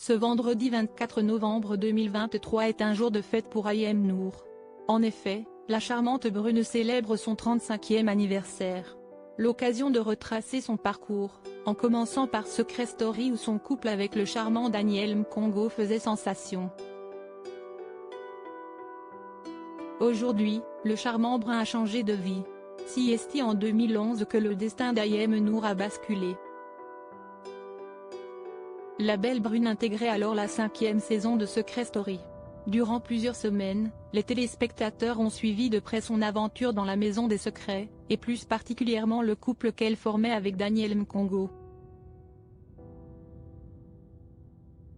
Ce vendredi 24 novembre 2023 est un jour de fête pour Ayem Nour. En effet, la charmante brune célèbre son 35e anniversaire. L'occasion de retracer son parcours, en commençant par Secret Story où son couple avec le charmant Daniel Mkongo faisait sensation. Aujourd'hui, le charmant brun a changé de vie. C'est en 2011 que le destin d'Ayem Nour a basculé. La belle brune intégrait alors la 5e saison de Secret Story. Durant plusieurs semaines, les téléspectateurs ont suivi de près son aventure dans la maison des secrets, et plus particulièrement le couple qu'elle formait avec Daniel Mkongo.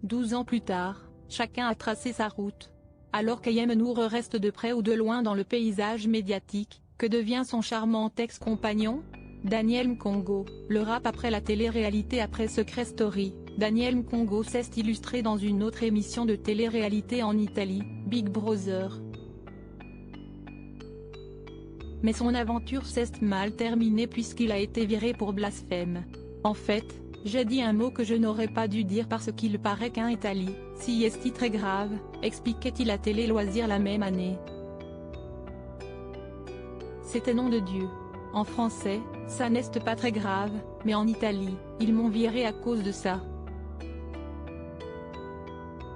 12 ans plus tard, chacun a tracé sa route. Alors qu'Ayem Nour reste de près ou de loin dans le paysage médiatique, que devient son charmant ex-compagnon ? Daniel Mkongo, le rap après la télé-réalité après Secret Story. Daniel Mkongo s'est illustré dans une autre émission de télé-réalité en Italie, Big Brother. Mais son aventure s'est mal terminée puisqu'il a été viré pour blasphème. En fait, j'ai dit un mot que je n'aurais pas dû dire parce qu'il paraît qu'un Italie, si est très grave, expliquait-il à Télé Loisirs la même année. C'était nom de Dieu. En français, ça n'est pas très grave, mais en Italie, ils m'ont viré à cause de ça.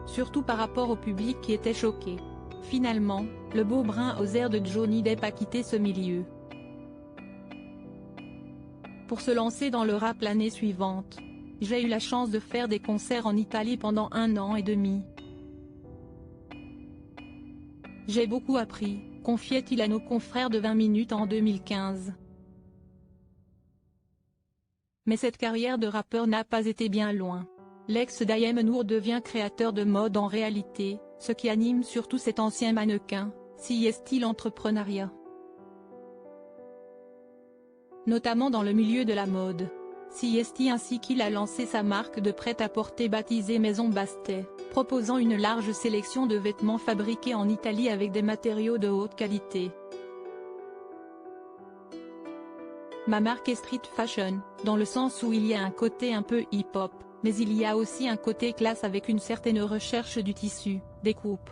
Surtout par rapport au public qui était choqué. Finalement, le beau brun aux airs de Johnny Depp a quitté ce milieu. Pour se lancer dans le rap l'année suivante. J'ai eu la chance de faire des concerts en Italie pendant 1 an et demi. J'ai beaucoup appris, confiait-il à nos confrères de 20 minutes en 2015. Mais cette carrière de rappeur n'a pas été bien loin. L'ex d'Ayem Nour devient créateur de mode en réalité, ce qui anime surtout cet ancien mannequin, c'est l'entrepreneuriat. Notamment dans le milieu de la mode. C'est ainsi qu'il a lancé sa marque de prêt-à-porter baptisée Maison Bastet, proposant une large sélection de vêtements fabriqués en Italie avec des matériaux de haute qualité. Ma marque est street fashion, dans le sens où il y a un côté un peu hip-hop. Mais il y a aussi un côté classe avec une certaine recherche du tissu, des coupes.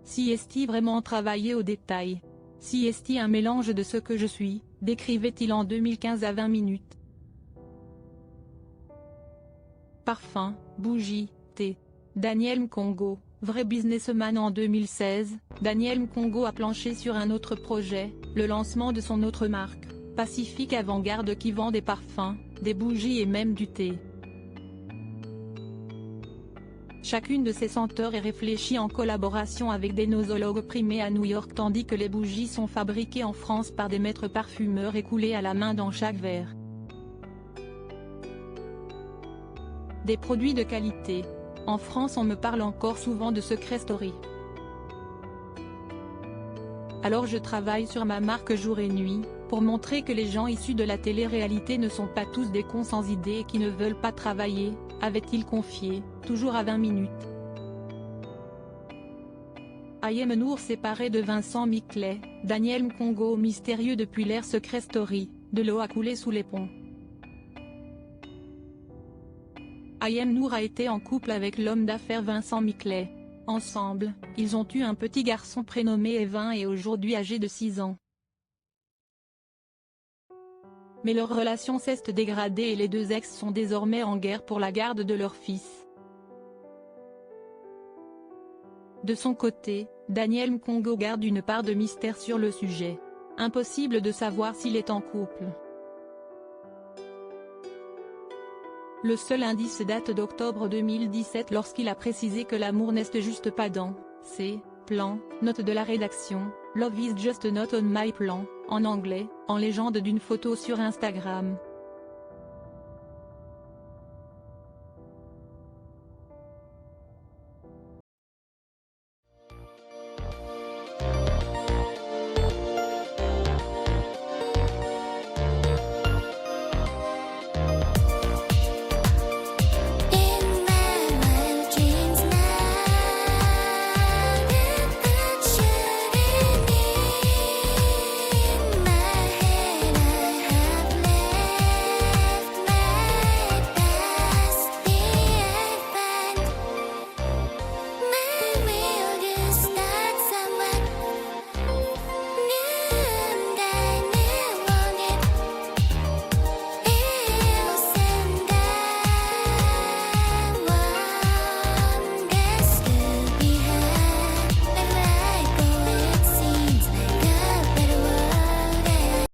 C'est vraiment travaillé au détail. C'est un mélange de ce que je suis, décrivait-il en 2015 à 20 minutes. Parfum, bougies, thé. Daniel Mkongo, vrai businessman en 2016, Daniel Mkongo a planché sur un autre projet, le lancement de son autre marque. Pacifique Avant-Garde qui vend des parfums, des bougies et même du thé. Chacune de ces senteurs est réfléchie en collaboration avec des nosologues primés à New York tandis que les bougies sont fabriquées en France par des maîtres parfumeurs et coulées à la main dans chaque verre. Des produits de qualité. En France on me parle encore souvent de Secret Story. Alors je travaille sur ma marque jour et nuit, pour montrer que les gens issus de la télé-réalité ne sont pas tous des cons sans idées et qui ne veulent pas travailler, avait-il confié, toujours à 20 minutes. Ayem Nour séparé de Vincent Miclet, Daniel Mkongo mystérieux depuis l'ère Secret Story, de l'eau a coulé sous les ponts. Ayem Nour a été en couple avec l'homme d'affaires Vincent Miclet. Ensemble, ils ont eu un petit garçon prénommé Evin et aujourd'hui âgé de 6 ans. Mais leur relation s'est dégradée et les deux ex sont désormais en guerre pour la garde de leur fils. De son côté, Daniel Mkongo garde une part de mystère sur le sujet. Impossible de savoir s'il est en couple. Le seul indice date d'octobre 2017 lorsqu'il a précisé que l'amour n'est juste pas dans ses plans. Note de la rédaction, Love is just not on my plan, en anglais, en légende d'une photo sur Instagram.